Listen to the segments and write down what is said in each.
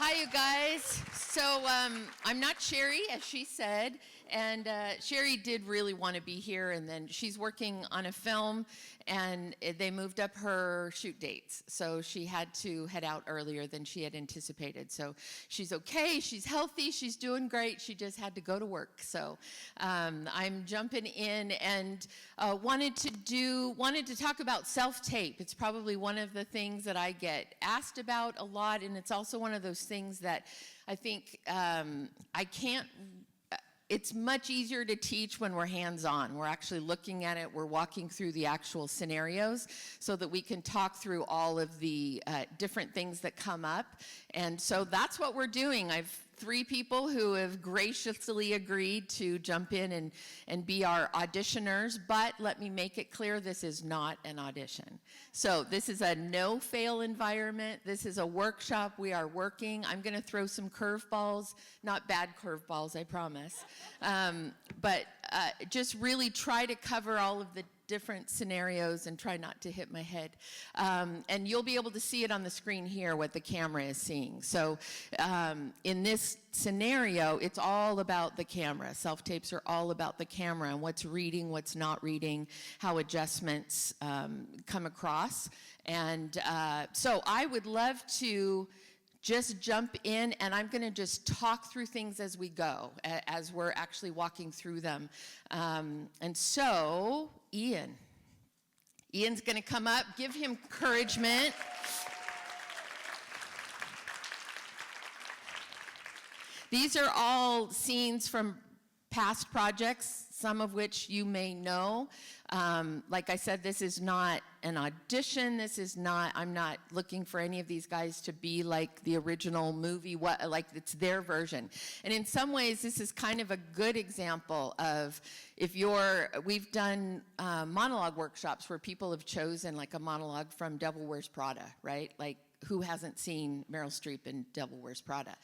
Hi, you guys. So I'm not Sherry, as she said, and Sherry did really want to be here, and then she's working on a film, and they moved up her shoot dates, so she had to head out earlier than she had anticipated. So she's okay, she's healthy, she's doing great, she just had to go to work. So I'm jumping in and wanted to talk about self-tape. It's probably one of the things that I get asked about a lot, and it's also one of those things that I think it's much easier to teach when we're hands-on. We're actually looking at it, we're walking through the actual scenarios so that we can talk through all of the different things that come up. And so that's what we're doing. I've 3 people who have graciously agreed to jump in and be our auditioners, but let me make it clear, this is not an audition. So this is a no-fail environment. This is a workshop. We are working. I'm gonna throw some curveballs, not bad curveballs, I promise. But just really try to cover all of the different scenarios and try not to hit my head. And you'll be able to see it on the screen here, what the camera is seeing. So in this scenario, it's all about the camera. Self-tapes are all about the camera and what's reading, what's not reading, how adjustments come across. And so I would love to just jump in, and I'm gonna just talk through things as we go, as we're actually walking through them. And so, Ian's gonna come up, give him encouragement. These are all scenes from past projects, some of which you may know. Like I said, this is not an audition. I'm not looking for any of these guys to be like the original movie, like it's their version. And in some ways, this is kind of a good example of we've done monologue workshops where people have chosen like a monologue from Devil Wears Prada, right? Like, who hasn't seen Meryl Streep in Devil Wears Prada?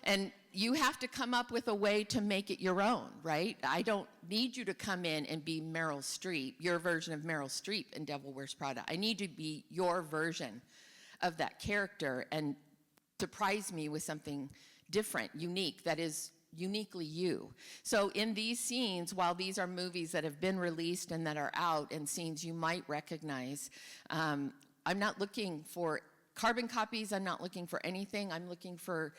And you have to come up with a way to make it your own, right? I don't need you to come in and be Meryl Streep, your version of Meryl Streep in Devil Wears Prada. I need to be your version of that character and surprise me with something different, unique, that is uniquely you. So in these scenes, while these are movies that have been released and that are out and scenes you might recognize, I'm not looking for carbon copies, I'm not looking for anything, I'm looking for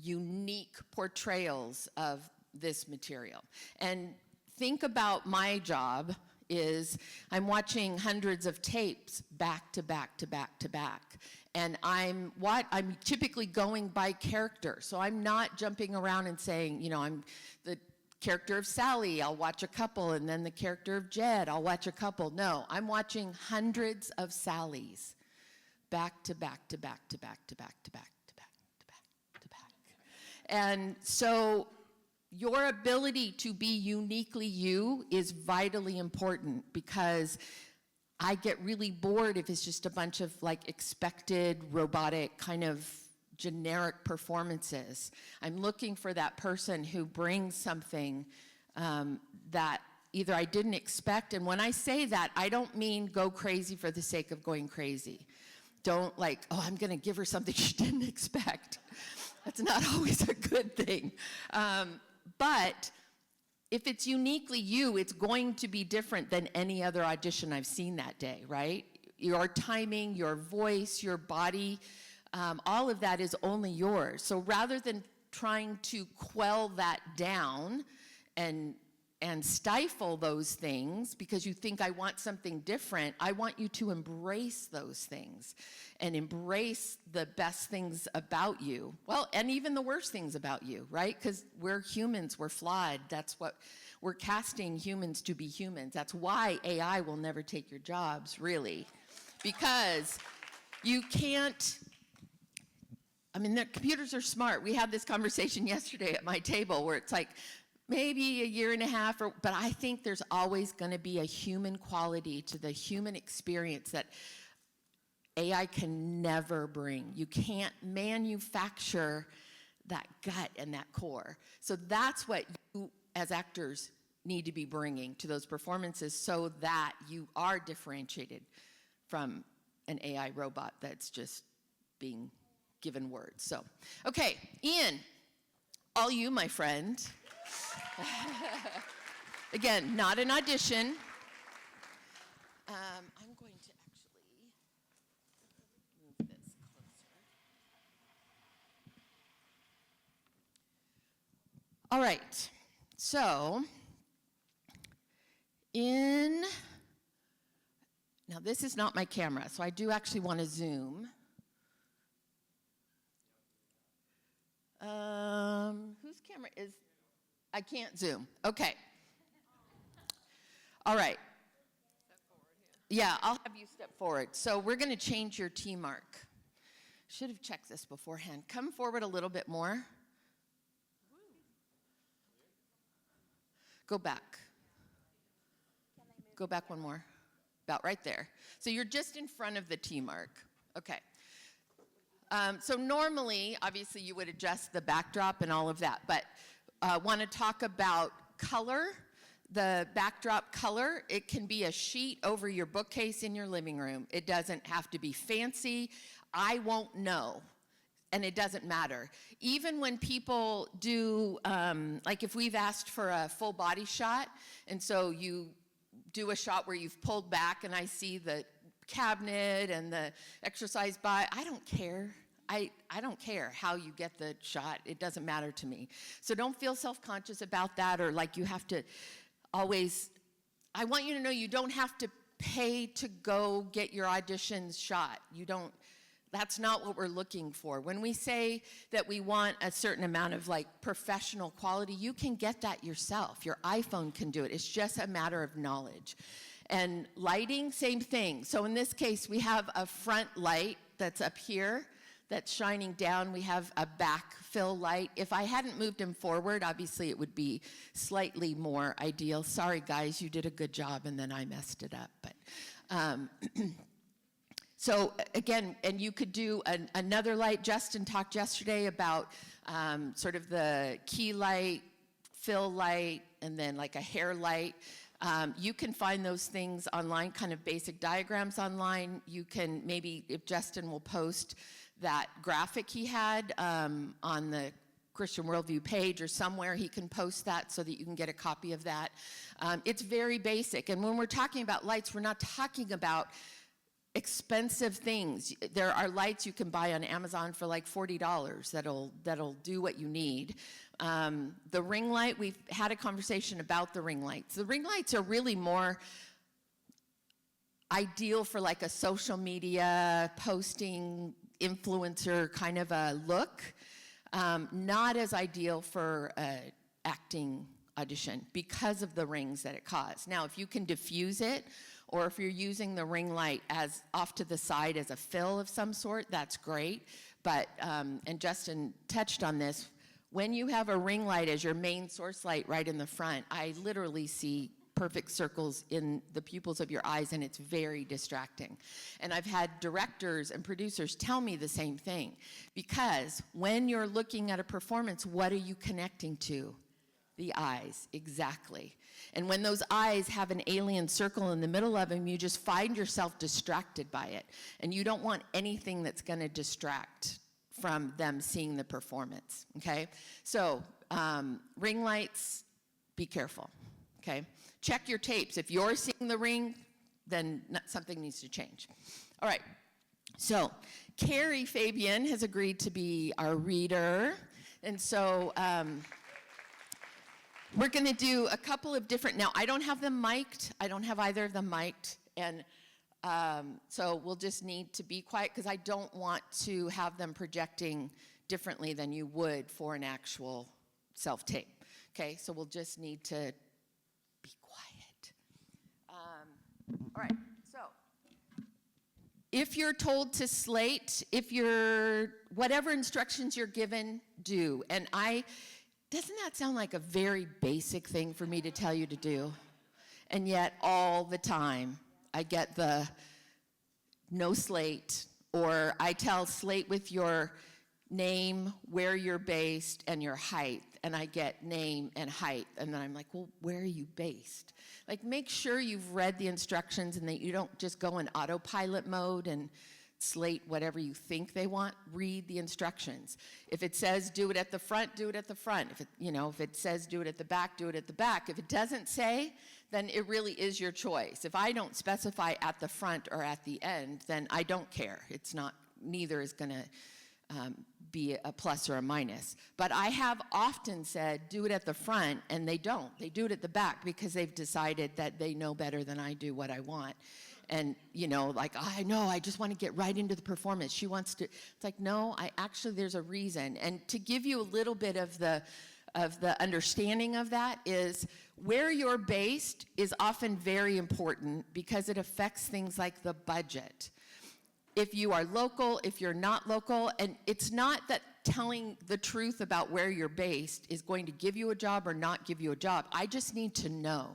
unique portrayals of this material. And think about my job is I'm watching hundreds of tapes back to back to back to back. And I'm typically going by character. So I'm not jumping around and saying, you know, I'm the character of Sally, I'll watch a couple, and then the character of Jed, I'll watch a couple. No, I'm watching hundreds of Sallys back to back to back to back to back to back to back to back to back. And so your ability to be uniquely you is vitally important, because I get really bored if it's just a bunch of like expected robotic kind of generic performances. I'm looking for that person who brings something that either I didn't expect, and when I say that, I don't mean go crazy for the sake of going crazy. Don't like, oh, I'm gonna give her something she didn't expect. That's not always a good thing. But if it's uniquely you, it's going to be different than any other audition I've seen that day, right? Your timing, your voice, your body, all of that is only yours. So rather than trying to quell that down and stifle those things because you think I want something different, I want you to embrace those things and embrace the best things about you. Well, and even the worst things about you, right? Because we're humans, we're flawed. That's what we're casting humans to be humans. That's why AI will never take your jobs, really. Because you can't, I mean, the computers are smart. We had this conversation yesterday at my table where it's like, maybe a year and a half, but I think there's always gonna be a human quality to the human experience that AI can never bring. You can't manufacture that gut and that core. So that's what you as actors need to be bringing to those performances so that you are differentiated from an AI robot that's just being given words. So, okay, Ian, all you, my friend. Again, not an audition. I'm going to actually move this closer. All right, so now this is not my camera, so I do actually want to zoom. Whose camera is, I can't zoom. Okay. All right. Step forward here. Yeah, I'll have you step forward. So we're going to change your T mark. Should have checked this beforehand. Come forward a little bit more. Go back. Go back one more. About right there. So you're just in front of the T mark. Okay. So normally, obviously, you would adjust the backdrop and all of that, but want to talk about color. The backdrop color, it can be a sheet over your bookcase in your living room. It doesn't have to be fancy. I won't know, and it doesn't matter. Even when people do, like if we've asked for a full body shot, and so you do a shot where you've pulled back and I see the cabinet and the exercise by, I don't care. I don't care how you get the shot. It doesn't matter to me. So don't feel self-conscious about that, or like you have to always, I want you to know you don't have to pay to go get your auditions shot. You don't, that's not what we're looking for. When we say that we want a certain amount of like professional quality, you can get that yourself. Your iPhone can do it. It's just a matter of knowledge. And lighting, same thing. So in this case, we have a front light that's up here that's shining down. We have a backfill light. If I hadn't moved him forward, obviously it would be slightly more ideal. Sorry, guys, you did a good job, and then I messed it up. But so again, and you could do another light. Justin talked yesterday about sort of the key light, fill light, and then like a hair light. You can find those things online, kind of basic diagrams online. You can maybe, if Justin will post that graphic he had on the Christian Worldview page or somewhere, he can post that so that you can get a copy of that. It's very basic. And when we're talking about lights, we're not talking about expensive things. There are lights you can buy on Amazon for like $40 that'll do what you need. The ring light, we've had a conversation about the ring lights. The ring lights are really more ideal for like a social media posting influencer kind of a look, not as ideal for acting audition because of the rings that it causes. Now, if you can diffuse it, or if you're using the ring light as off to the side as a fill of some sort, that's great. But, and Justin touched on this, when you have a ring light as your main source light right in the front, I literally see perfect circles in the pupils of your eyes, and it's very distracting. And I've had directors and producers tell me the same thing, because when you're looking at a performance, what are you connecting to? The eyes, exactly. And when those eyes have an alien circle in the middle of them, you just find yourself distracted by it. And you don't want anything that's going to distract from them seeing the performance, okay? So ring lights, be careful, okay? Check your tapes. If you're seeing the ring, then something needs to change. All right, so Carrie Fabian has agreed to be our reader. And so we're going to do a couple of different, now I don't have them mic'd. I don't have either of them mic'd. And so we'll just need to be quiet because I don't want to have them projecting differently than you would for an actual self-tape. Okay, so we'll just need to be quiet. All right, so if you're told to slate, if you're, whatever instructions you're given, do. And doesn't that sound like a very basic thing for me to tell you to do? And yet all the time I get the no slate, or I tell slate with your name, where you're based, and your height, and I get name and height, and then I'm like, well, where are you based? Like, make sure you've read the instructions and that you don't just go in autopilot mode and slate whatever you think they want. Read the instructions. If it says do it at the front, do it at the front. If it, if it says do it at the back, do it at the back. If it doesn't say, then it really is your choice. If I don't specify at the front or at the end, then I don't care. It's not, neither is going to be a plus or a minus. But I have often said do it at the front, and they don't. They do it at the back because they've decided that they know better than I do what I want. And, like, I know, I just want to get right into the performance. She wants to, it's like, no, there's a reason. And to give you a little bit of the understanding of that is where you're based is often very important because it affects things like the budget. If you are local, if you're not local, and it's not that telling the truth about where you're based is going to give you a job or not give you a job. I just need to know.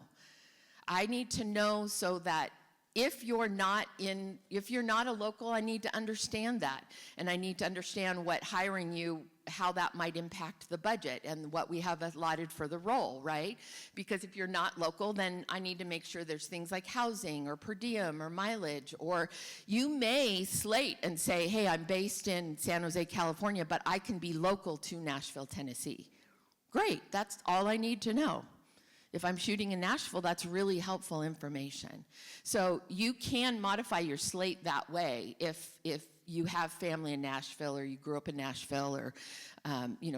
I need to know so that if you're not a local, I need to understand that. And I need to understand what hiring you, how that might impact the budget and what we have allotted for the role, right? Because if you're not local, then I need to make sure there's things like housing or per diem or mileage, or you may slate and say, hey, I'm based in San Jose, California, but I can be local to Nashville, Tennessee. Great, that's all I need to know. If I'm shooting in Nashville, that's really helpful information. So you can modify your slate that way if you have family in Nashville or you grew up in Nashville or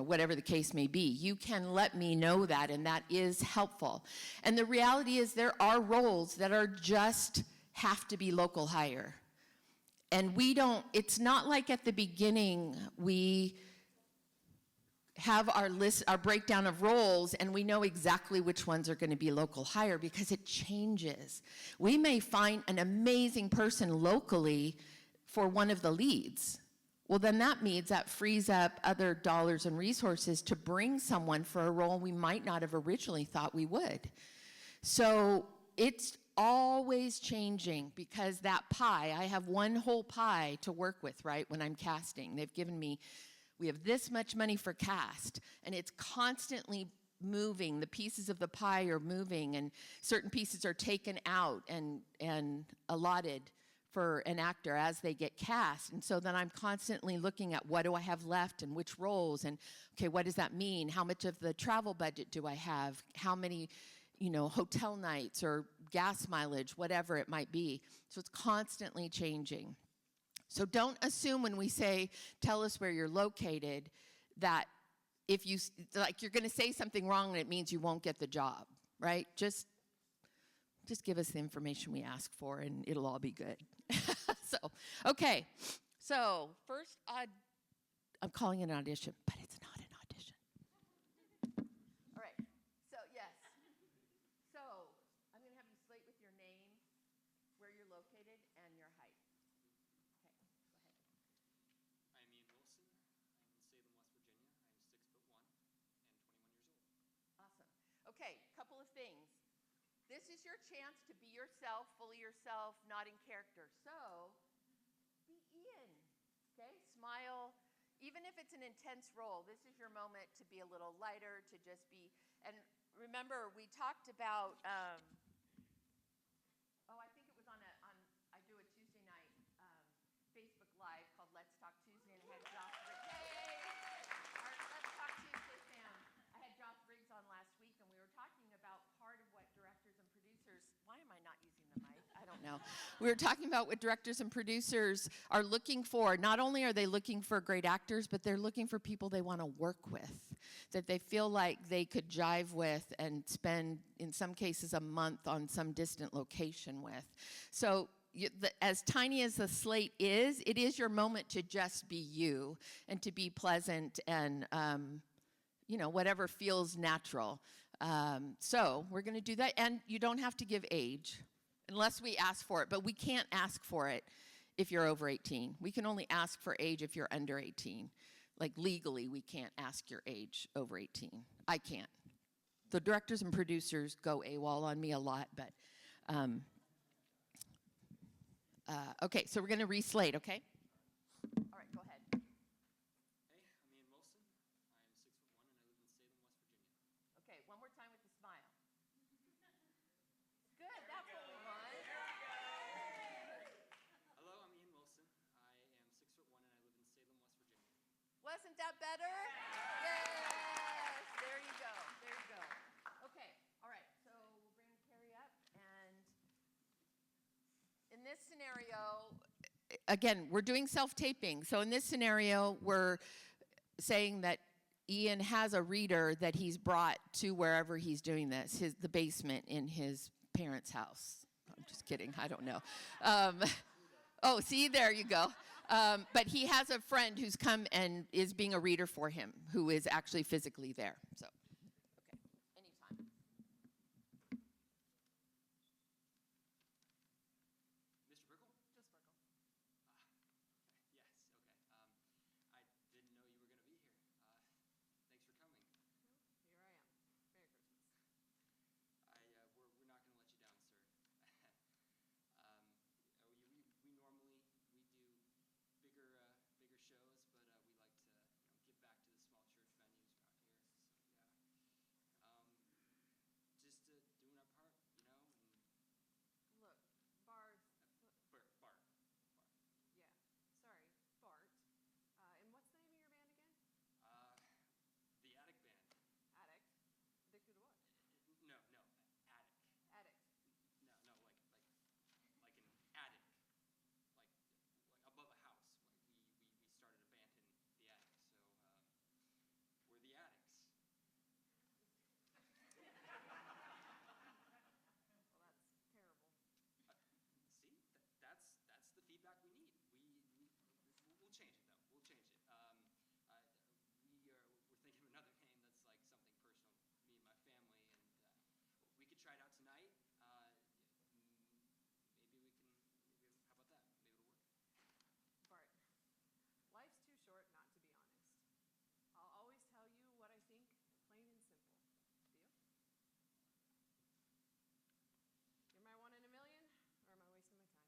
whatever the case may be. You can let me know that, and that is helpful. And the reality is there are roles that are just have to be local hire. And it's not like at the beginning we have our list, our breakdown of roles, and we know exactly which ones are going to be local hire because it changes. We may find an amazing person locally for one of the leads. Well, then that means that frees up other dollars and resources to bring someone for a role we might not have originally thought we would. So it's always changing because that pie, I have one whole pie to work with, right, when I'm casting. They've given me, we have this much money for cast, and it's constantly moving. The pieces of the pie are moving, and certain pieces are taken out and allotted for an actor as they get cast. And so then I'm constantly looking at what do I have left and which roles, and okay, what does that mean? How much of the travel budget do I have? How many, hotel nights or gas mileage, whatever it might be. So it's constantly changing. So don't assume when we say, tell us where you're located, that if you're going to say something wrong and it means you won't get the job, right? Just give us the information we ask for and it'll all be good. Okay. So first, I'm calling it an audition, but it's not an audition. All right. So yes. So I'm going to have you slate with your name, where you're located, and your height. Okay, go ahead. I'm Ian Wilson. I'm in Salem, West Virginia. I'm 6'1" and 21 years old. Awesome. Okay, couple of things. This is your chance to be yourself, fully yourself, not in character. So be Ian. Okay, smile. Even if it's an intense role, this is your moment to be a little lighter, to just be. And remember, we talked about. I think it was on I do a Tuesday night Facebook Live called Let's Talk Tuesday, and I had Josh Briggs. Our Let's Talk Tuesday fam. I had Josh Briggs on last week, and we were talking about part of what directors and producers. Why am I not using the mic? I don't know. We were talking about what directors and producers are looking for. Not only are they looking for great actors, but they're looking for people they want to work with, that they feel like they could jive with and spend, in some cases, a month on some distant location with. So as tiny as the slate is, it is your moment to just be you and to be pleasant and, whatever feels natural. So we're going to do that. And you don't have to give age unless we ask for it. But we can't ask for it if you're over 18. We can only ask for age if you're under 18. Like legally, we can't ask your age over 18. I can't. The directors and producers go AWOL on me a lot, but okay, so we're going to reslate, okay? All right, go ahead. Hey, I'm Ian Wilson. I'm 6'1" and I live in Salem, West Virginia. Okay, one more time with the smile. Good, that's what we want. Hello, I'm Ian Wilson. I Wasn't that better? Yes, there you go, there you go. Okay, all right, so we'll bring Carrie up, and in this scenario, again, we're doing self-taping. So in this scenario, we're saying that Ian has a reader that he's brought to wherever he's doing this, the basement in his parents' house. I'm just kidding, I don't know. Oh, see, there you go. But he has a friend who's come and is being a reader for him, who is actually physically there. So, okay, anytime. Mr. Brickle? Just Brickle. Yes, okay. I didn't know you were going to be here. Thanks for coming. Here I am. Merry Christmas. We're not going to let you down, sir. We normally do bigger shows, but we like to give back to the small church venues around here. So yeah, just doing our part, and Look, Bart. Bart. Yeah, sorry, Bart. And what's the name of your band again? The Attic Band. Addict. Addicted to what? No, attic. Addict. No, like an attic, like above a house. Like we started a band in the attic, so we're the Addicts. Well, that's terrible. See, that's the feedback we need. We'll change it though. We'll change it. We're thinking of another name that's like something personal, me and my family, and we could try it out tonight. Maybe how about that? Maybe it'll work. Bart, life's too short not to be honest. I'll always tell you what I think, plain and simple. Deal? You're my one in a million, or am I wasting my time?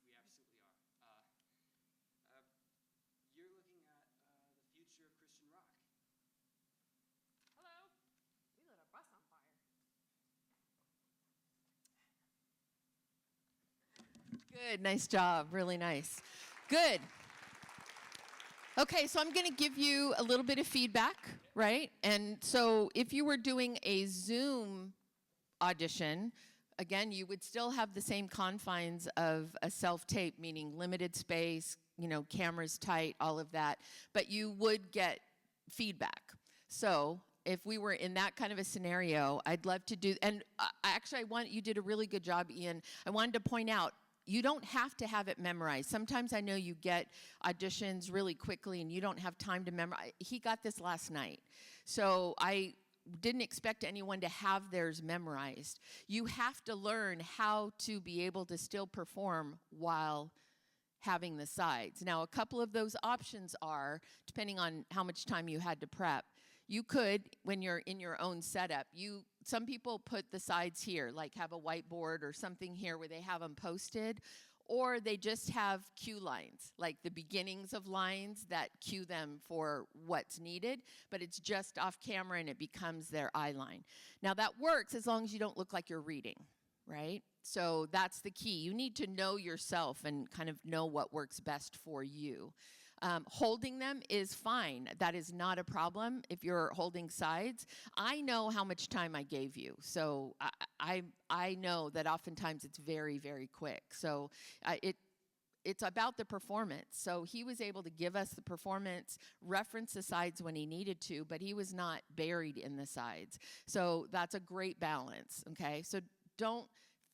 Yes, sir. We absolutely are. You're looking at the future of Christian rock. Hello? We lit a bus on fire. Good, nice job, really nice. Good. Okay, so I'm going to give you a little bit of feedback, right? And so if you were doing a Zoom audition, again, you would still have the same confines of a self-tape, meaning limited space, cameras tight, all of that, but you would get feedback. So if we were in that kind of a scenario, I'd love to do, and you did a really good job, Ian. I wanted to point out, you don't have to have it memorized. Sometimes I know you get auditions really quickly and you don't have time to memorize. He got this last night. So I didn't expect anyone to have theirs memorized. You have to learn how to be able to still perform while having the sides. Now, a couple of those options are, depending on how much time you had to prep, you could, when you're in your own setup, some people put the sides here, like have a whiteboard or something here where they have them posted, or they just have cue lines, like the beginnings of lines that cue them for what's needed, but it's just off camera and it becomes their eye line. Now that works as long as you don't look like you're reading, right? So that's the key. You need to know yourself and kind of know what works best for you. Holding them is fine. That is not a problem if you're holding sides. I know how much time I gave you, so I know that oftentimes it's very, very quick. So it's about the performance. So he was able to give us the performance, reference the sides when he needed to, but he was not buried in the sides. So that's a great balance, okay? So don't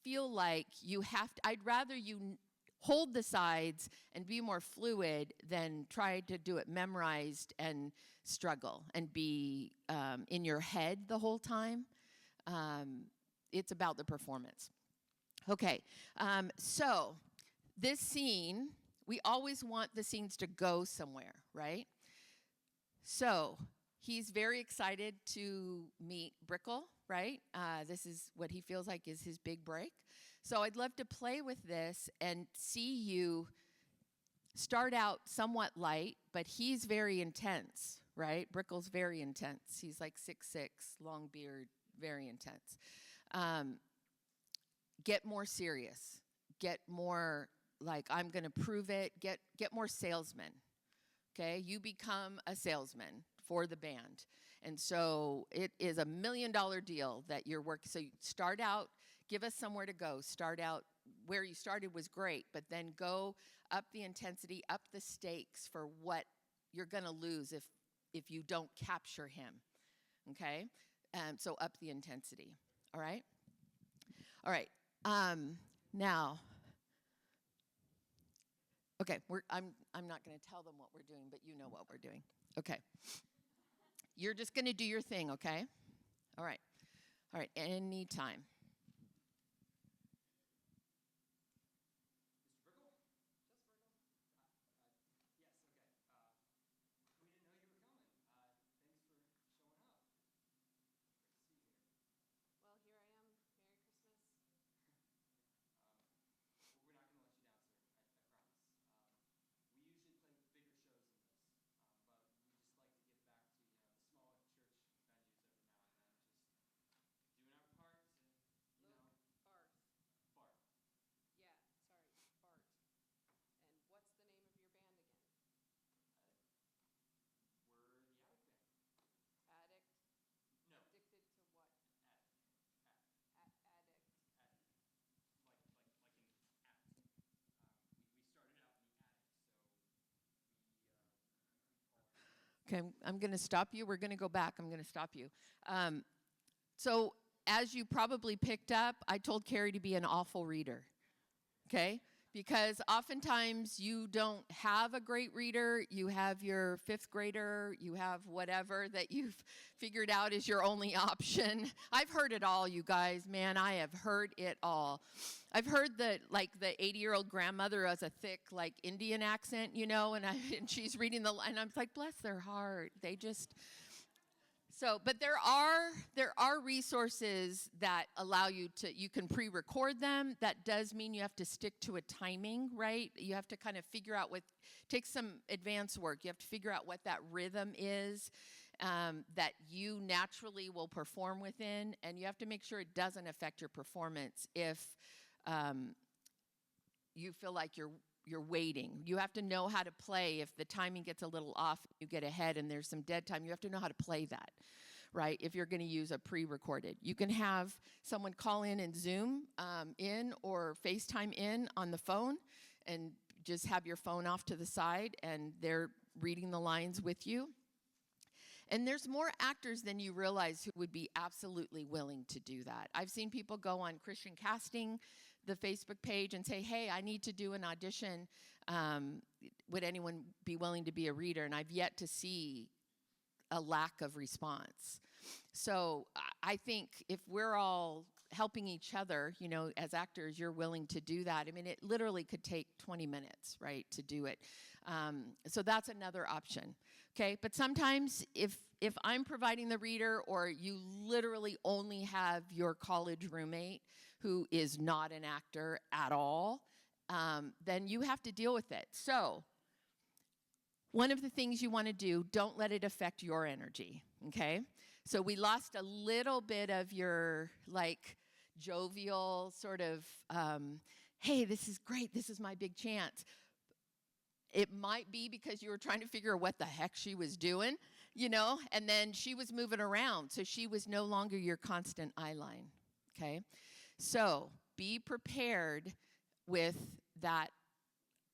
feel like you have to, I'd rather you hold the sides and be more fluid than try to do it memorized and struggle and be in your head the whole time. It's about the performance. Okay, so this scene, we always want the scenes to go somewhere, right? So he's very excited to meet Brickle, right? This is what he feels like is his big break. So I'd love to play with this and see you start out somewhat light, but he's very intense, right? Brickle's very intense. He's like 6'6", long beard, very intense. Get more serious. Get more like, I'm going to prove it. Get more salesmen. Okay, you become a salesman for the band. And so it is $1 million deal that you're working. So you start out, give us somewhere to go. Start out where you started was great, but then go up the intensity, up the stakes for what you're going to lose if you don't capture him. Okay, so up the intensity. All right. All right. Now. Okay, I'm not going to tell them what we're doing, but you know what we're doing. Okay. You're just going to do your thing, okay? All right. All right, anytime. Mr. Brickle? Just Brickle? Yes, okay. We didn't know you were coming. Thanks for showing up. Great to see you here. Well, here I am. Merry Christmas. We're not going to let you down, sir. I promise. We usually play bigger shows than this, but we just like to give back to the small church venues every now and then. Just doing our part to, Look, Bart. Bart. Yeah, sorry, Bart. And what's the name of your band again? We're the Attic Band. Addict? No. Addicted to what? Addict. Addict. Attic. Like an attic. We started out in the attic, so we call ourselves. Okay, I'm going to stop you. We're going to go back. I'm going to stop you. So as you probably picked up, I told Carrie to be an awful reader. Okay? Because oftentimes you don't have a great reader. You have your fifth grader. You have whatever that you've figured out is your only option. I've heard it all, you guys. Man, I have heard it all. I've heard that, like, the 80-year-old grandmother has a thick, like, Indian accent, you know, and she's reading and I'm like, bless their heart. They just... So, but there are resources that allow you can pre-record them. That does mean you have to stick to a timing, right? You have to kind of figure out take some advanced work. You have to figure out what that rhythm is that you naturally will perform within, and you have to make sure it doesn't affect your performance if you feel like you're waiting. You have to know how to play. If the timing gets a little off, you get ahead and there's some dead time, you have to know how to play that, right? If you're going to use a pre-recorded. You can have someone call in and Zoom in or FaceTime in on the phone and just have your phone off to the side and they're reading the lines with you. And there's more actors than you realize who would be absolutely willing to do that. I've seen people go on Christian Casting, the Facebook page, and say, hey, I need to do an audition. Would anyone be willing to be a reader? And I've yet to see a lack of response. So I think if we're all helping each other, you know, as actors, you're willing to do that. I mean, it literally could take 20 minutes, right, to do it. So that's another option, okay? But sometimes if I'm providing the reader or you literally only have your college roommate who is not an actor at all, then you have to deal with it. So one of the things you want to do, don't let it affect your energy, okay? So we lost a little bit of your, like, jovial sort of, hey, this is great, this is my big chance. It might be because you were trying to figure out what the heck she was doing, you know, and then she was moving around, so she was no longer your constant eyeline, okay? So be prepared with that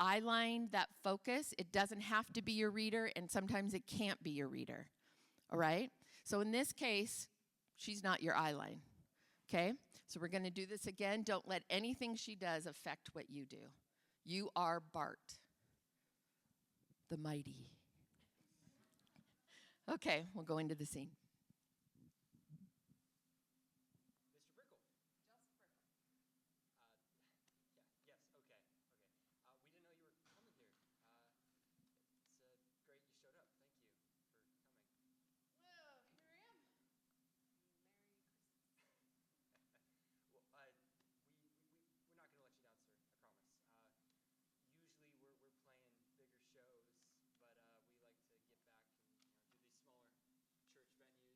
eyeline, that focus. It doesn't have to be your reader, and sometimes it can't be your reader, all right? So in this case, she's not your eyeline, okay? So we're going to do this again. Don't let anything she does affect what you do. You are Bart, the mighty. Okay, we'll go into the scene. Mr. Brickle. Just Brickle. Yes, okay. We didn't know you were coming here. It's great you showed up. Thank you for coming. Well, here I am. Merry Christmas. Well, we're not going to let you down, sir. I promise. Usually we're playing bigger shows, but we like to get back and do these smaller church venues.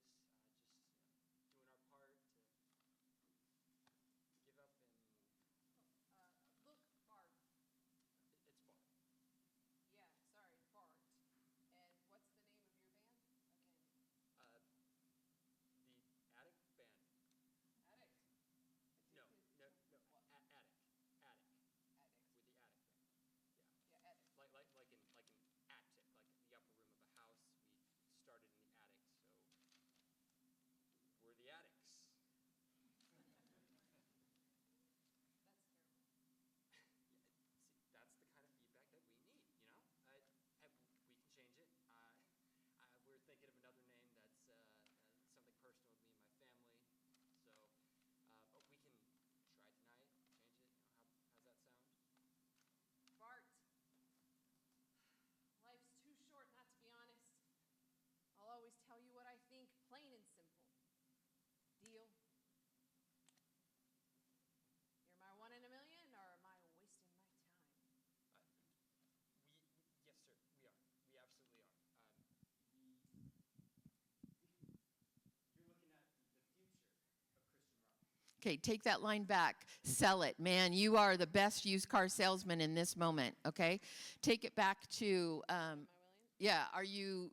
Okay, take that line back. Sell it. Man, you are the best used car salesman in this moment, okay? Take it back to, are you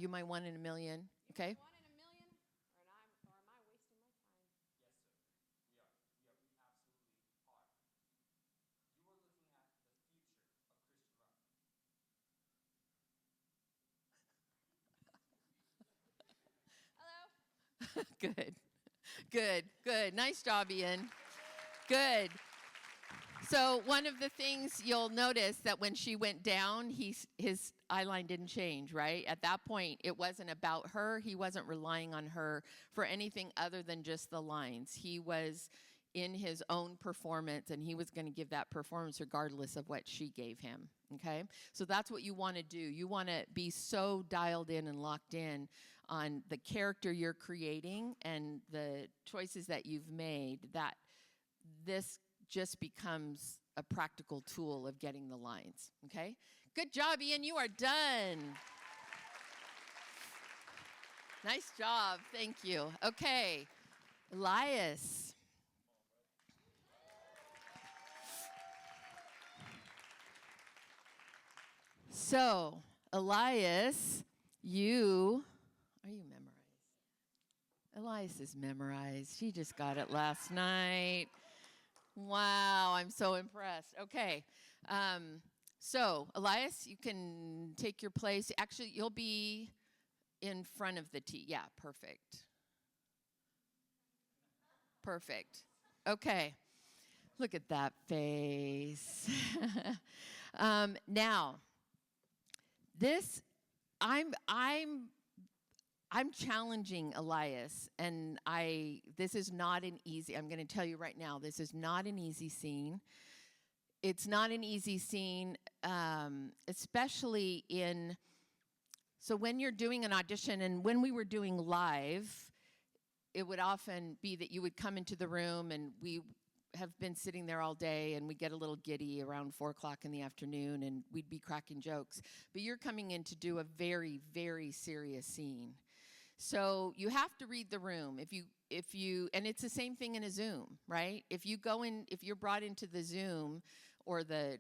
my 1 in a million? Okay. 1 in a million, or am I wasting my time? Yes, sir. We are. We absolutely are. You are looking at the future of Christian rock. Hello. Good. Good. Nice job, Ian. Good. So one of the things you'll notice that when she went down, his eyeline didn't change, right? At that point, it wasn't about her. He wasn't relying on her for anything other than just the lines. He was in his own performance, and he was going to give that performance regardless of what she gave him, okay? So that's what you want to do. You want to be so dialed in and locked in on the character you're creating and the choices that you've made that this just becomes a practical tool of getting the lines, okay? Good job, Ian. You are done. Nice job. Thank you. Okay, Elias. So, Elias, are you memorized? Elias is memorized. She just got it last night. Wow, I'm so impressed. Okay. So, Elias, you can take your place. Actually, you'll be in front of the T. Yeah, perfect. Perfect. Okay. Look at that face. Now, this, I'm challenging Elias, and this is not an easy, I'm going to tell you right now, this is not an easy scene. It's not an easy scene, especially so when you're doing an audition, and when we were doing live, it would often be that you would come into the room, and we have been sitting there all day, and we get a little giddy around 4 o'clock in the afternoon, and we'd be cracking jokes. But you're coming in to do a very, very serious scene. So you have to read the room. If you, and it's the same thing in a Zoom, right? If you're brought into the Zoom or the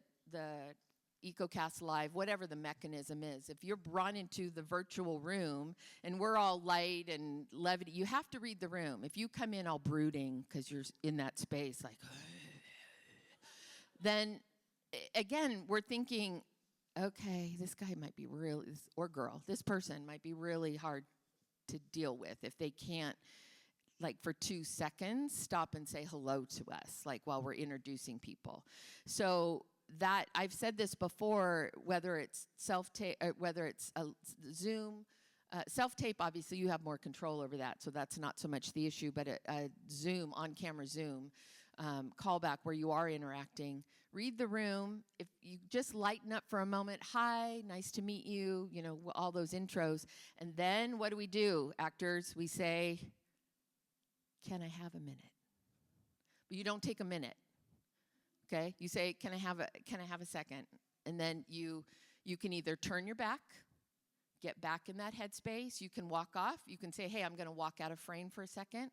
EcoCast Live, whatever the mechanism is, if you're brought into the virtual room and we're all light and levity, you have to read the room. If you come in all brooding because you're in that space, like, then again, we're thinking, okay, this guy might be really, or girl, this person might be really hard to deal with if they can't, like, for 2 seconds, stop and say hello to us, like, while we're introducing people. So that, I've said this before, whether it's self-tape, whether it's a Zoom, self-tape, obviously you have more control over that, so that's not so much the issue, but a Zoom, on-camera Zoom, callback where you are interacting, read the room. If you just lighten up for a moment, hi, nice to meet you, all those intros. And then what do? Actors, we say, can I have a minute? But you don't take a minute, okay? You say, can I have a second? And then you can either turn your back, get back in that headspace. You can walk off. You can say, hey, I'm going to walk out of frame for a second.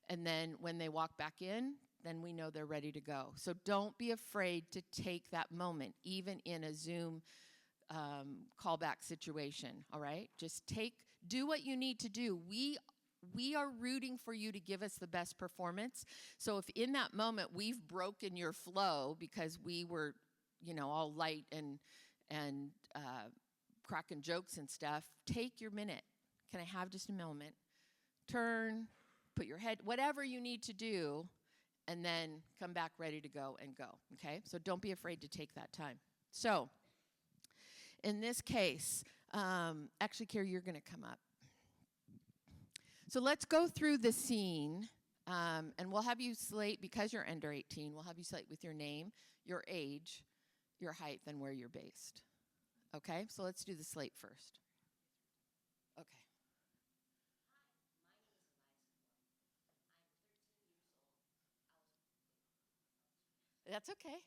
And then when they walk back in, then we know they're ready to go. So don't be afraid to take that moment, even in a Zoom callback situation, all right? Just do what you need to do. We are rooting for you to give us the best performance. So if in that moment we've broken your flow because we were, all light and cracking jokes and stuff, take your minute. Can I have just a moment? Turn, put your head, whatever you need to do, and then come back ready to go and go, okay? So don't be afraid to take that time. So in this case, actually, Carrie, you're going to come up. So let's go through the scene, and we'll have you slate, because you're under 18, we'll have you slate with your name, your age, your height, and where you're based. Okay? So let's do the slate first. Okay. That's okay.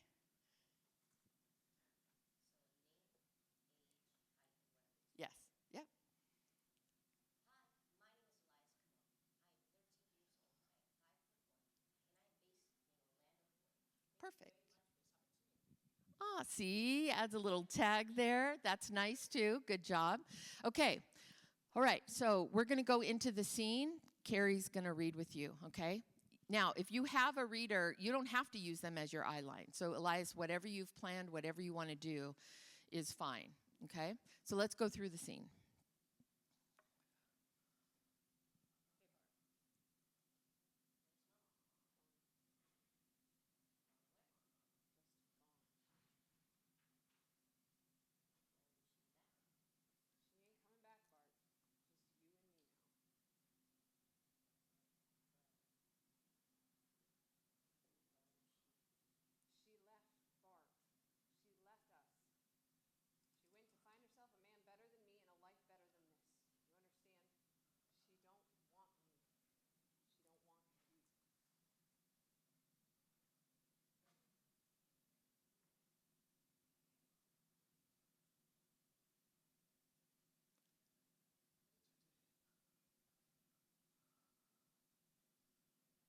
Yes. Yep. Perfect. Ah, see, adds a little tag there. That's nice too. Good job. Okay. All right. So we're going to go into the scene. Carrie's going to read with you. Okay. Now, if you have a reader, you don't have to use them as your eyeline. So, Elias, whatever you've planned, whatever you want to do is fine. Okay. So let's go through the scene. She ain't coming back, Bart. Just you and me now. She left, Bart. She left us. She went to find herself a man better than me and a life better than this. You understand? She don't want me.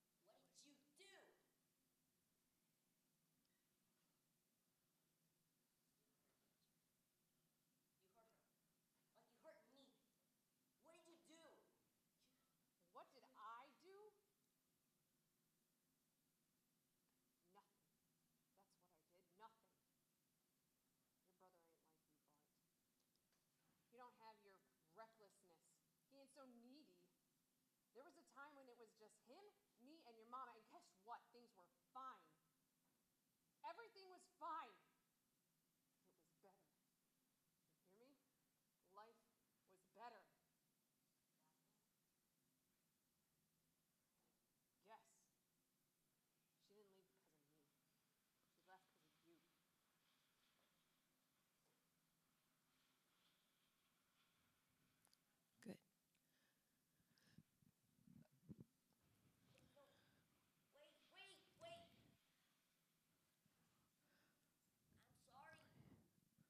She don't want you. What did you do? You hurt her. Like you hurt me. What did you do? What did I do? Nothing. That's what I did. Nothing. Your brother ain't like you, Bart. You don't have your recklessness. He ain't so needy. There was a time when it was just him, me, and your mama, and guess what? Things were fine. Everything was fine. It was better. You hear me? Life was better. Yes. She didn't leave because of me. She left because of you. Good. No. Wait. I'm sorry. I'm so sorry. Just wait.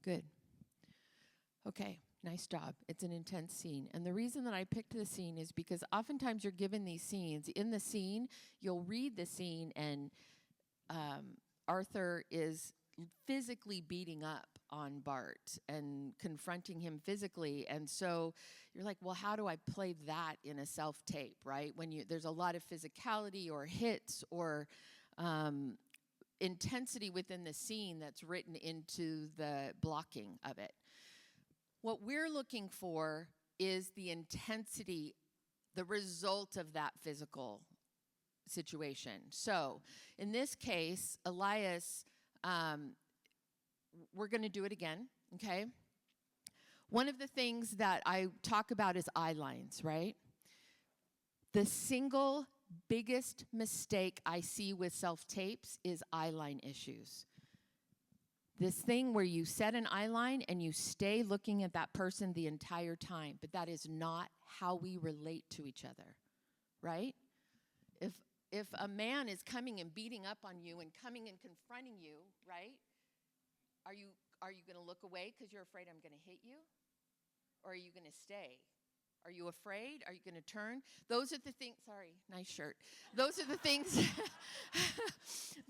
Good. Okay, nice job. It's an intense scene. And the reason that I picked the scene is because oftentimes you're given these scenes. In the scene, you'll read the scene, and Arthur is physically beating up on Bart and confronting him physically. And so you're like, well, how do I play that in a self-tape, right? When there's a lot of physicality or hits or intensity within the scene that's written into the blocking of it. What we're looking for is the intensity, the result of that physical situation. So in this case, Elias, we're going to do it again, okay? One of the things that I talk about is eyelines, right? The single biggest mistake I see with self-tapes is eyeline issues. This thing where you set an eyeline and you stay looking at that person the entire time, but that is not how we relate to each other, right? If a man is coming and beating up on you and coming and confronting you, right? Are you going to look away because you're afraid I'm going to hit you? Or are you going to stay? Are you afraid? Are you going to turn? Those are the things, sorry, nice shirt. Those are the things,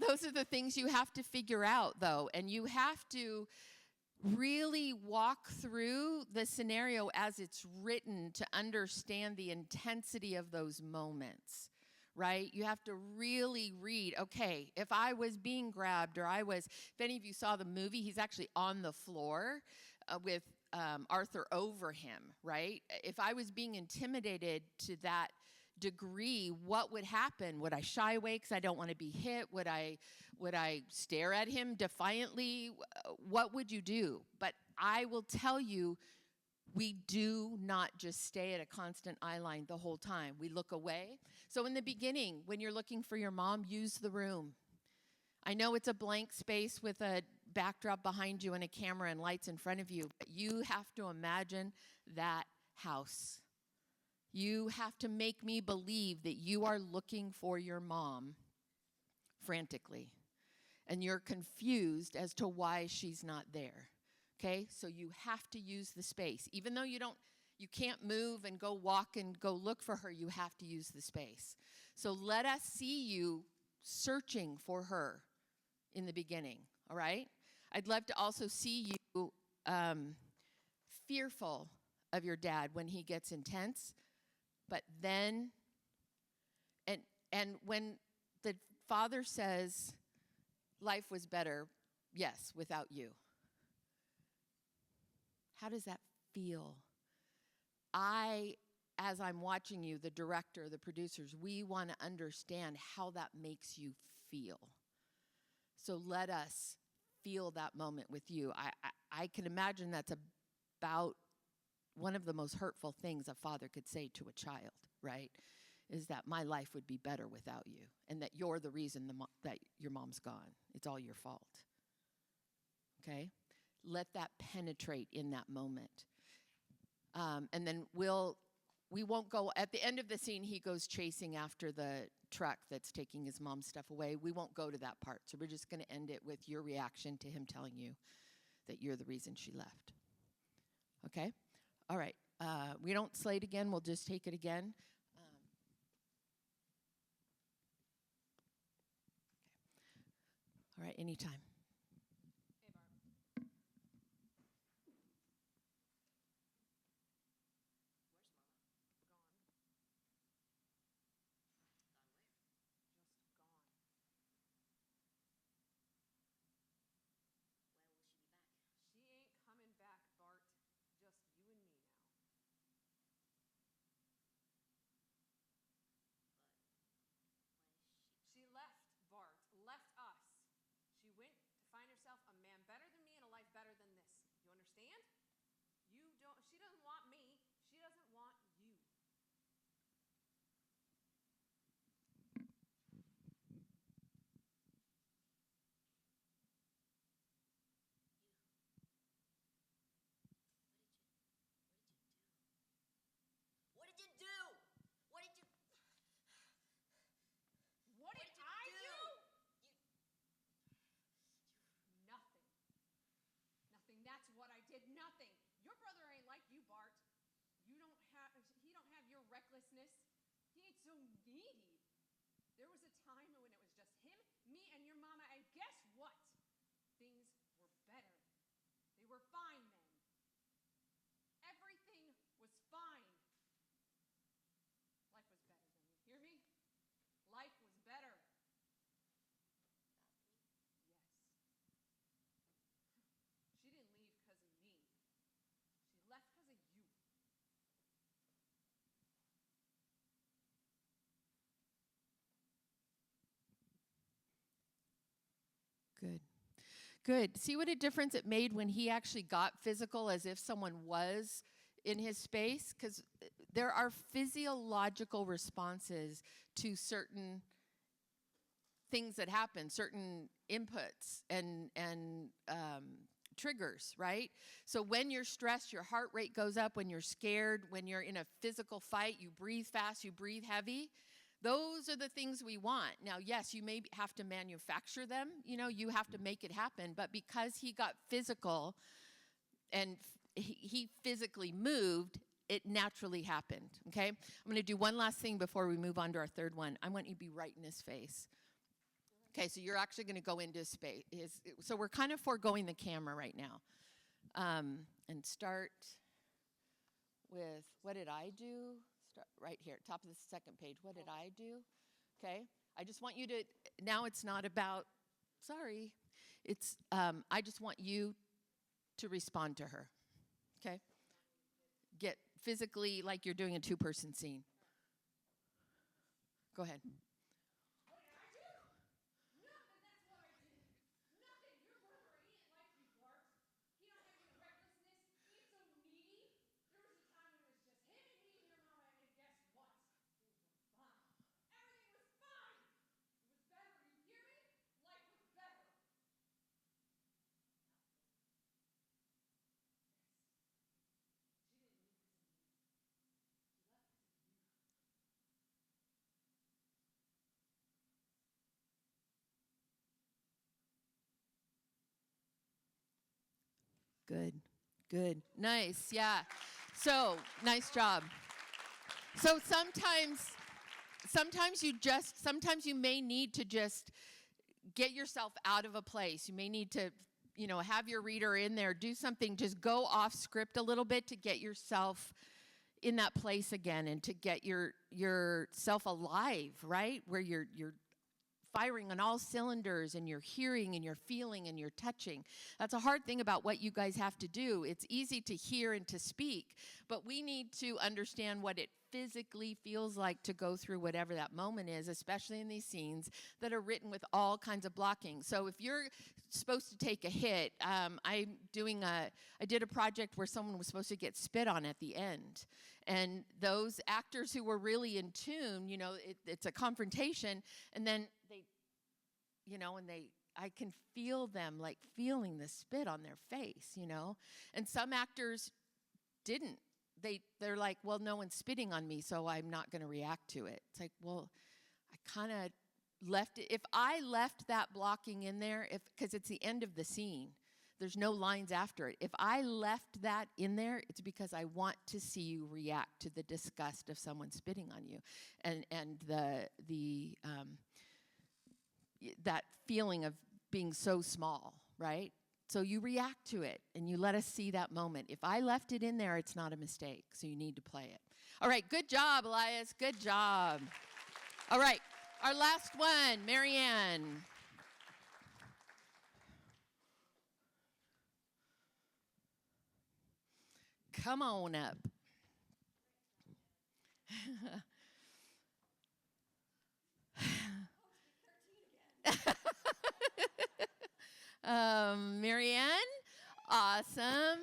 those are the things you have to figure out, though. And you have to really walk through the scenario as it's written to understand the intensity of those moments, right? You have to really read, okay, if I was being grabbed or if any of you saw the movie, he's actually on the floor with Arthur over him, right? If I was being intimidated to that degree, what would happen? Would I shy away because I don't want to be hit? Would I stare at him defiantly? What would you do? But I will tell you, we do not just stay at a constant eyeline the whole time. We look away. So in the beginning, when you're looking for your mom, use the room. I know it's a blank space with a backdrop behind you and a camera and lights in front of you, but you have to imagine that house. You have to make me believe that you are looking for your mom frantically, and you're confused as to why she's not there, Okay, so you have to use the space. Even though you can't move and go walk and go look for her, you have to use the space. So let us see you searching for her in the beginning, all right? I'd love to also see you fearful of your dad when he gets intense, but then, and when the father says, life was better, yes, without you. How does that feel? As I'm watching you, the director, the producers, we want to understand how that makes you feel. So let us feel that moment with you. I can imagine that's about one of the most hurtful things a father could say to a child, right? Is that my life would be better without you, and that you're the reason that your mom's gone. It's all your fault. Okay? Let that penetrate in that moment. And then we won't go, at the end of the scene, he goes chasing after the truck that's taking his mom's stuff away. We won't go to that part. So we're just going to end it with your reaction to him telling you that you're the reason she left. Okay? All right. We don't slate again. We'll just take it again. All right, anytime. Hey, Barb. Where's Mama? Gone. Gone where? Just gone. When will she be back? She ain't coming back, Bart. Just you and me now. But why is she? She left, Bart. Left us. She went to find herself a man better than me and a life better than this. You understand? She doesn't want me. She doesn't want you. What did you do? What did you? What did I do? Nothing. Nothing. That's what I did. Nothing. Your brother ain't like you, Bart. He don't have your recklessness. He ain't so needy. There was a time when it was just him, me, and your mama, and guess what? Things were better. They were fine then. Everything was fine. Life was better then. You hear me? Life was better. Yes. She didn't leave because of me. She left because of you. Good. Good. See what a difference it made when he actually got physical, as if someone was in his space? Because there are physiological responses to certain things that happen, certain inputs and triggers, right? So when you're stressed, your heart rate goes up. When you're scared, when you're in a physical fight, you breathe fast, you breathe heavy. Those are the things we want. Now, yes, you may have to manufacture them. You have to make it happen. But because he got physical and he physically moved, it naturally happened, okay? I'm going to do one last thing before we move on to our third one. I want you to be right in his face. Okay, so you're actually going to go into space. So we're kind of foregoing the camera right now. And start with, what did I do? Start right here, top of the second page. What did I do? Okay, I just want you to, now it's not about, sorry. I just want you to respond to her, okay? Get physically like you're doing a two-person scene. Go ahead. What did I do? Nothing. That's what I did. Nothing. Your brother ain't like you, Bart. He don't have your recklessness. He ain't so needy. There was a time when it was just him and me and your mama, and guess what? Things were fine. Everything was fine. It was better. You hear me? Life was better. She didn't leave because of me. She left because of you. Good. Good. Nice. Yeah. So, nice job. So sometimes you may need to just get yourself out of a place. You may need to, have your reader in there, do something, just go off script a little bit to get yourself in that place again and to get yourself alive, right? Where you're firing on all cylinders and you're hearing and you're feeling and you're touching. That's a hard thing about what you guys have to do. It's easy to hear and to speak, but we need to understand what it physically feels like to go through whatever that moment is, especially in these scenes that are written with all kinds of blocking. So if you're supposed to take a hit, I did a project where someone was supposed to get spit on at the end. And those actors who were really in tune, it's a confrontation, and then I can feel them like feeling the spit on their face, And some actors didn't. They're like, well, no one's spitting on me, so I'm not going to react to it. It's like, well, I kind of left it. If I left that blocking in there, because it's the end of the scene, there's no lines after it. If I left that in there, it's because I want to see you react to the disgust of someone spitting on you, and that feeling of being so small, right? So you react to it, and you let us see that moment. If I left it in there, it's not a mistake, so you need to play it. All right, good job, Elias. Good job. All right, our last one, Marianne. Come on up. Marianne, awesome.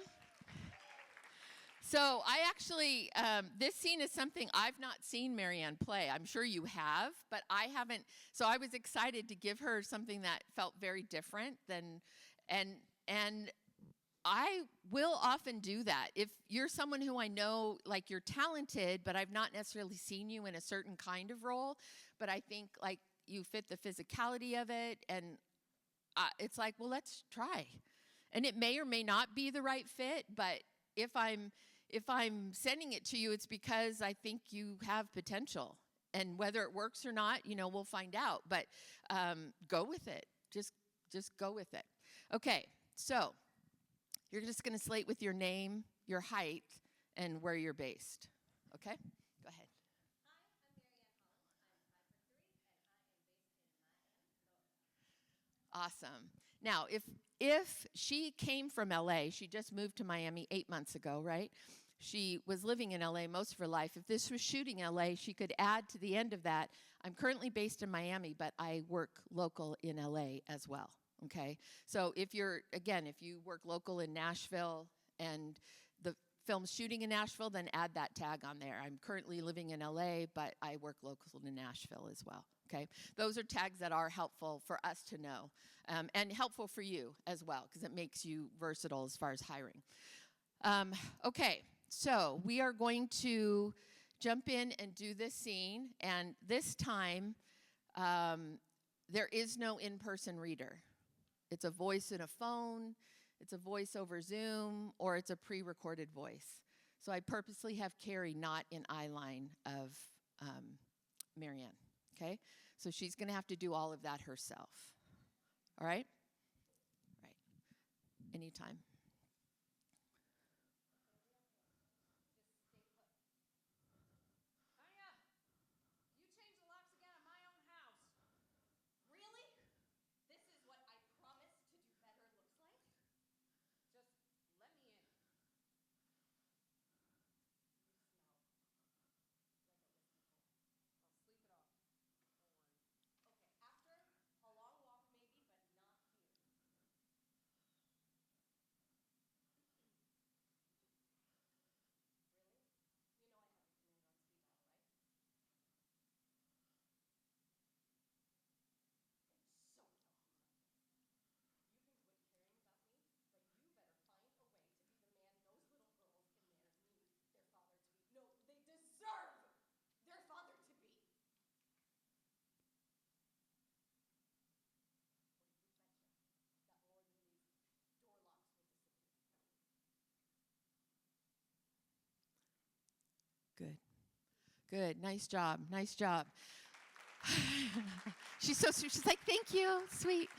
So I actually, this scene is something I've not seen Marianne play. I'm sure you have, but I haven't. So I was excited to give her something that felt very different and I will often do that. If you're someone who I know, like you're talented, but I've not necessarily seen you in a certain kind of role, but I think like you fit the physicality of it, and it's like, well, let's try. And it may or may not be the right fit, but if I'm sending it to you, it's because I think you have potential. And whether it works or not, we'll find out. But go with it. Just go with it. Okay, so you're just going to slate with your name, your height, and where you're based. Okay? Go ahead. Awesome. Now, if she came from LA, she just moved to Miami 8 months ago, right? She was living in LA most of her life. If this was shooting LA, she could add to the end of that, I'm currently based in Miami, but I work local in LA as well, okay? So if you work local in Nashville and the film's shooting in Nashville, then add that tag on there. I'm currently living in LA, but I work local in Nashville as well. Okay, those are tags that are helpful for us to know, and helpful for you as well, because it makes you versatile as far as hiring. Okay, so we are going to jump in and do this scene, and this time there is no in-person reader. It's a voice in a phone, it's a voice over Zoom, or it's a pre-recorded voice. So I purposely have Carrie not in eyeline of Marianne. Okay, so she's going to have to do all of that herself. All right? Right. Anytime. Tanya, you changed the locks again on my own house. Really? This is what I promised to do better looks like? Just let me in. I'll sleep it off. Don't worry. Okay, after a long walk maybe, but not here. Good. Nice job. Nice job. She's so sweet. She's like, thank you. Sweet.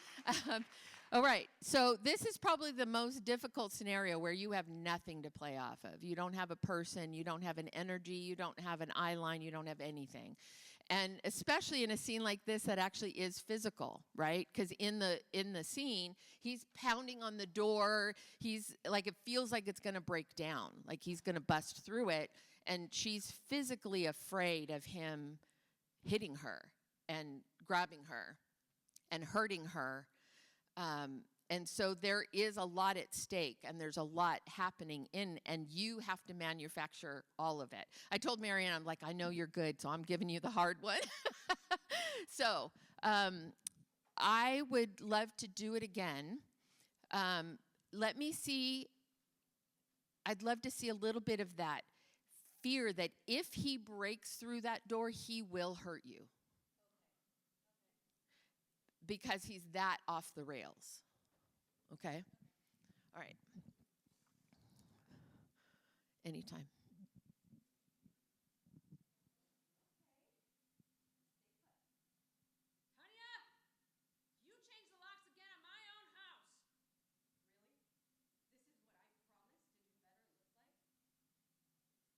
All right. So this is probably the most difficult scenario where you have nothing to play off of. You don't have a person. You don't have an energy. You don't have an eye line. You don't have anything. And especially in a scene like this that actually is physical, right? Because in the scene, he's pounding on the door. He's like, it feels like it's going to break down, like he's going to bust through it. And she's physically afraid of him hitting her and grabbing her and hurting her. And so there is a lot at stake, and there's a lot happening and you have to manufacture all of it. I told Marianne, I'm like, I know you're good, so I'm giving you the hard one. So I would love to do it again. Let me see. I'd love to see a little bit of that fear that if he breaks through that door, he will hurt you. Because he's that off the rails. Okay? All right. Anytime. Tanya, you changed the locks again at my own house.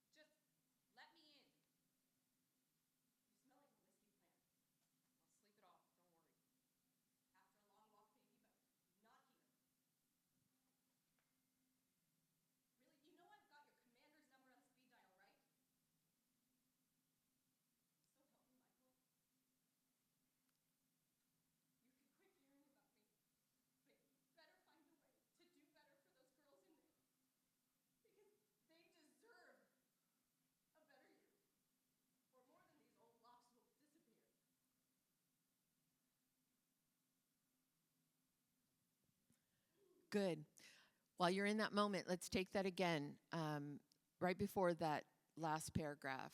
Really? This is what I promised to do better looks like? Just let me in. You smell like a whiskey plant. I'll sleep it off, don't worry. After a long walk, maybe, but not here. Really? You know I've got your commander's number on speed dial, right? So help me, Michael. You can quit hearing about me, but you better find a way to do better for those girls in there. Because they deserve a better you. Or more than these old locks will disappear. Good. While you're in that moment, let's take that again. Right before that last paragraph,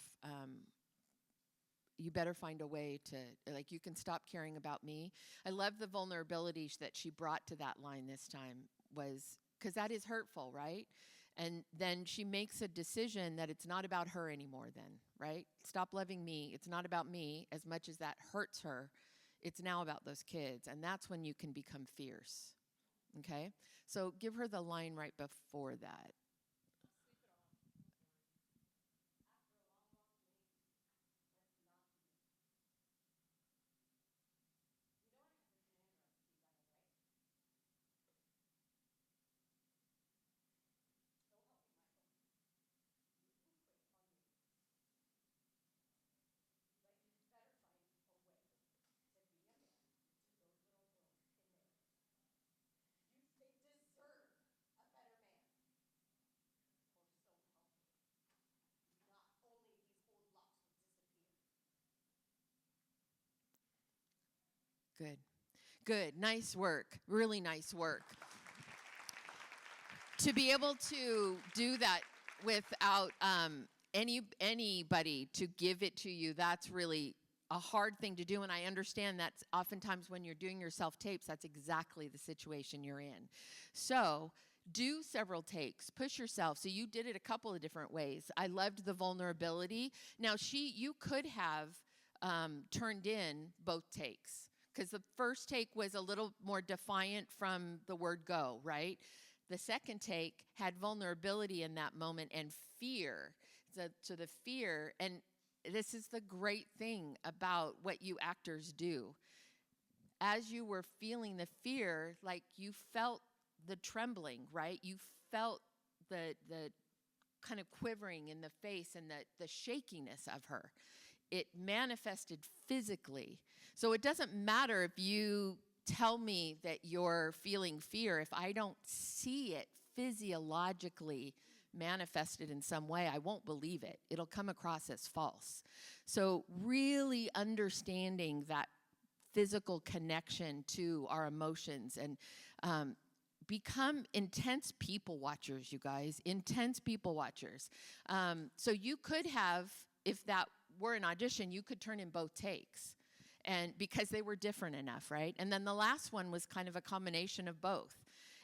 you better find a way to, like, you can stop caring about me. I love the vulnerability that she brought to that line this time, was because that is hurtful, right? And then she makes a decision that it's not about her anymore then, right? Stop loving me. It's not about me as much as that hurts her. It's now about those kids. And that's when you can become fierce. Okay? So give her the line right before that. They deserve a better man. Or so help me. Not only these old locks will disappear. Good. Good. Nice work. Really nice work. To be able to do that without anybody to give it to you, that's really a hard thing to do. And I understand that oftentimes when you're doing your self-tapes, that's exactly the situation you're in. So do several takes. Push yourself. So you did it a couple of different ways. I loved the vulnerability. Now, you could have turned in both takes, because the first take was a little more defiant from the word go, right? The second take had vulnerability in that moment and fear. So the fear, and this is the great thing about what you actors do. As you were feeling the fear, like you felt the trembling, right? You felt the kind of quivering in the face and the shakiness of her. It manifested physically. So it doesn't matter if you tell me that you're feeling fear. If I don't see it physiologically manifested in some way, I won't believe it. It'll come across as false. So really understanding that physical connection to our emotions, and become intense people watchers, you guys, intense people watchers. So you could have, if that were an audition, you could turn in both takes, and because they were different enough, right? And then the last one was kind of a combination of both.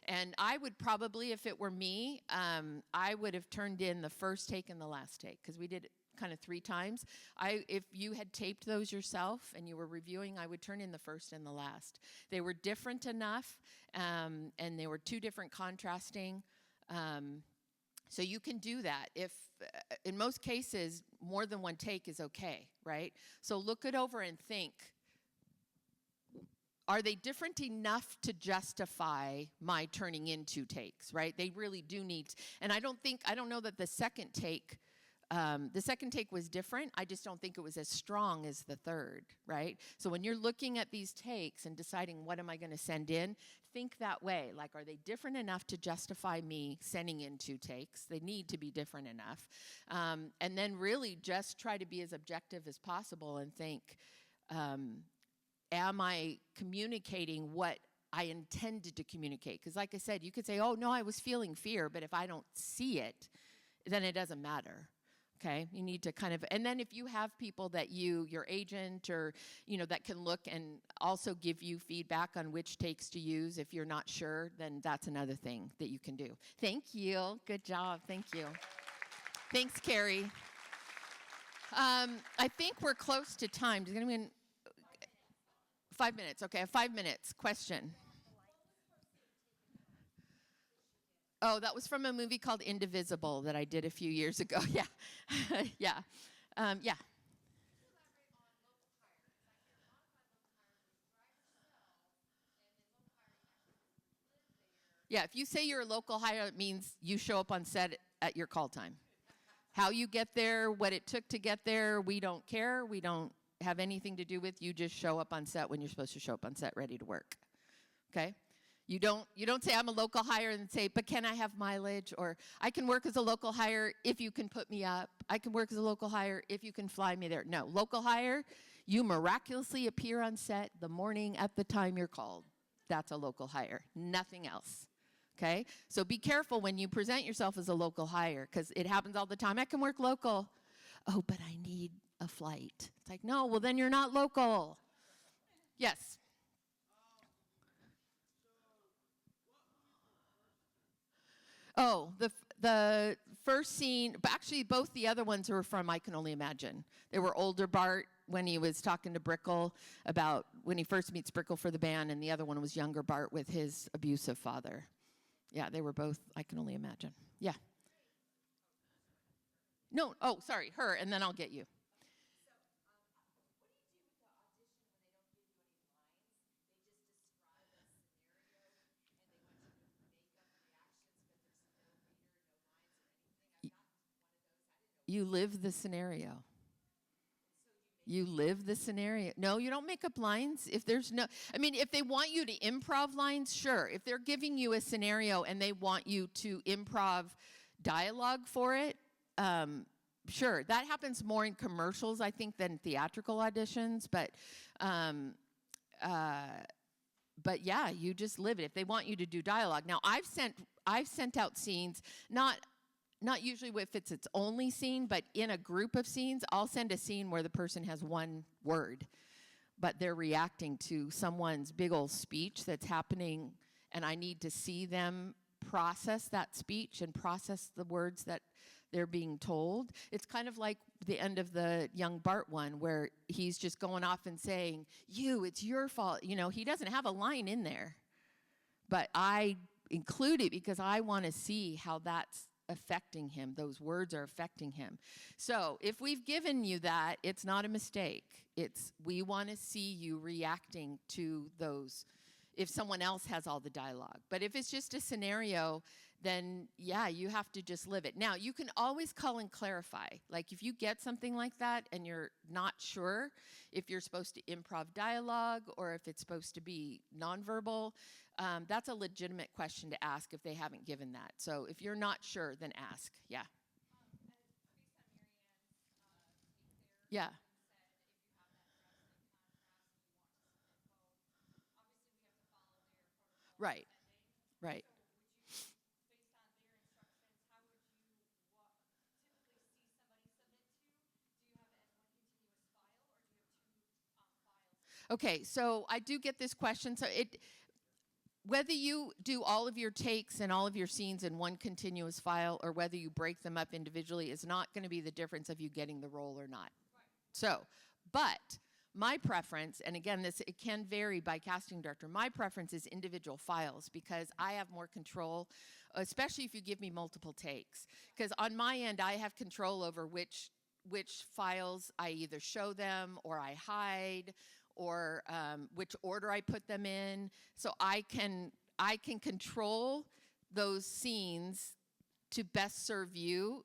And I would probably, if it were me, I would have turned in the first take and the last take, because we did kind of 3 times. If you had taped those yourself and you were reviewing, I would turn in the first and the last. They were different enough, and they were 2 different contrasting. So you can do that. If in most cases, more than 1 take is okay, right? So look it over and think, are they different enough to justify my turning in 2 takes, right? They really do need, and I don't know that the second take was different. I just don't think it was as strong as the third, right? So when you're looking at these takes and deciding what am I going to send in, think that way. Like, are they different enough to justify me sending in 2 takes? They need to be different enough. And then really just try to be as objective as possible and think, am I communicating what I intended to communicate? Because like I said, you could say, oh, no, I was feeling fear, but if I don't see it, then it doesn't matter. Okay, you need to kind of, and then if you have people that your agent or, that can look and also give you feedback on which takes to use if you're not sure, then that's another thing that you can do. Thank you. Good job. Thank you. Thanks, Carrie. I think we're close to time. Does anyone, 5 minutes. Okay, 5 minutes. Question. Oh, that was from a movie called Indivisible that I did a few years ago. Yeah. Yeah. Yeah. Yeah, if you say you're a local hire, it means you show up on set at your call time. How you get there, what it took to get there, we don't care. We don't have anything to do with. You just show up on set when you're supposed to show up on set ready to work. Okay? You don't say I'm a local hire and say, but can I have mileage? Or I can work as a local hire if you can put me up. I can work as a local hire if you can fly me there. No, local hire, you miraculously appear on set the morning at the time you're called. That's a local hire, nothing else. Okay? So be careful when you present yourself as a local hire, because it happens all the time. I can work local. Oh, but I need a flight. It's like, no, well, then you're not local. Yes. Oh, the first scene, but actually both the other ones were from I Can Only Imagine. They were older Bart when he was talking to Brickle about when he first meets Brickle for the band, and the other one was younger Bart with his abusive father. Yeah, they were both I Can Only Imagine. Yeah. No, oh, sorry, her, and then I'll get you. You live the scenario. You live the scenario. No, you don't make up lines. If there's no, I mean, if they want you to improv lines, sure. If they're giving you a scenario and they want you to improv dialogue for it, sure. That happens more in commercials, I think, than theatrical auditions. But yeah, you just live it. If they want you to do dialogue. Now, I've sent out scenes, not usually if it's its only scene, but in a group of scenes, I'll send a scene where the person has 1 word, but they're reacting to someone's big old speech that's happening, and I need to see them process that speech and process the words that they're being told. It's kind of like the end of the young Bart one, where he's just going off and saying, it's your fault. He doesn't have a line in there, but I include it because I want to see how that's affecting him. Those words are affecting him. So if we've given you that, it's not a mistake. We want to see you reacting to those if someone else has all the dialogue. But if it's just a scenario, then yeah, you have to just live it. Now, you can always call and clarify. Like if you get something like that and you're not sure if you're supposed to improv dialogue or if it's supposed to be nonverbal, that's a legitimate question to ask if they haven't given that. So if you're not sure, then ask. Yeah. Yeah. Right. Right. Okay, so I do get this question. So whether you do all of your takes and all of your scenes in one continuous file or whether you break them up individually is not going to be the difference of you getting the role or not. So, but my preference, and again, it can vary by casting director, my preference is individual files because I have more control, especially if you give me multiple takes. Because on my end, I have control over which files I either show them or I hide or which order I put them in. So I can control those scenes to best serve you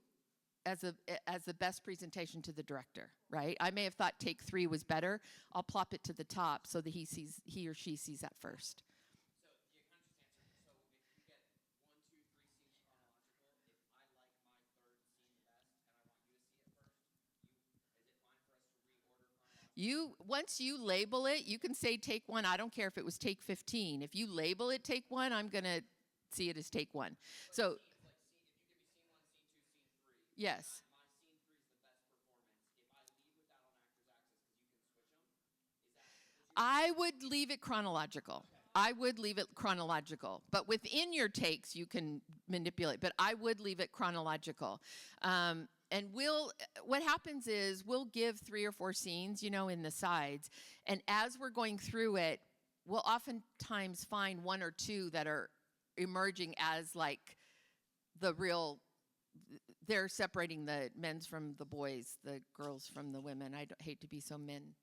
as the best presentation to the director, right? I may have thought take 3 was better. I'll plop it to the top so that he or she sees that first. So you kind of just answered. So if you get 1, 2, 3 scenes chronological, if I like my third scene best and I want you to see it first, is it fine for us to reorder chronologically? Once you label it, you can say take 1. I don't care if it was take 15. If you label it take 1, I'm gonna see it as take 1. So Scenes, like if you give me scene 1, scene 2, scene 3. yes. My scene 3 is the best performance. If I lead with that on Actors Access, because you can switch them, is that? I would leave it chronological. I would leave it chronological. But within your takes, you can manipulate. But I would leave it chronological. And what happens is we'll give 3 or 4 scenes, in the sides. And as we're going through it, we'll oftentimes find 1 or 2 that are emerging as like the real, they're separating the men's from the boys, the girls from the women. I hate to be so men.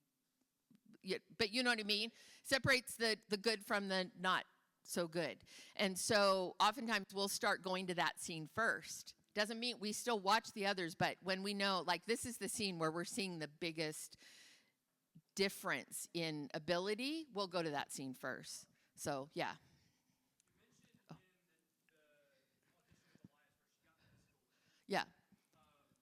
Yeah, but you know what I mean? Separates the good from the not so good. And so oftentimes we'll start going to that scene first. Doesn't mean we still watch the others, but when we know, like this is the scene where we're seeing the biggest difference in ability, we'll go to that scene first. So, yeah. You mentioned in the audition with Elias where she got physical with him. Yeah. That sometimes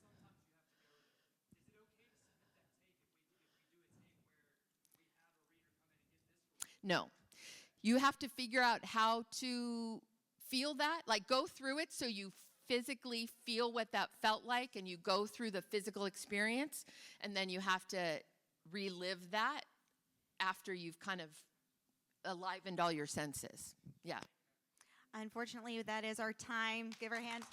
you have to go. Is it okay to submit that take if we do a take where we have a reader come in and get this for us? No. You have to figure out how to feel that, like go through it so you physically feel what that felt like and you go through the physical experience and then you have to relive that after you've kind of enlivened all your senses. Yeah. Unfortunately, that is our time. Give her a hand.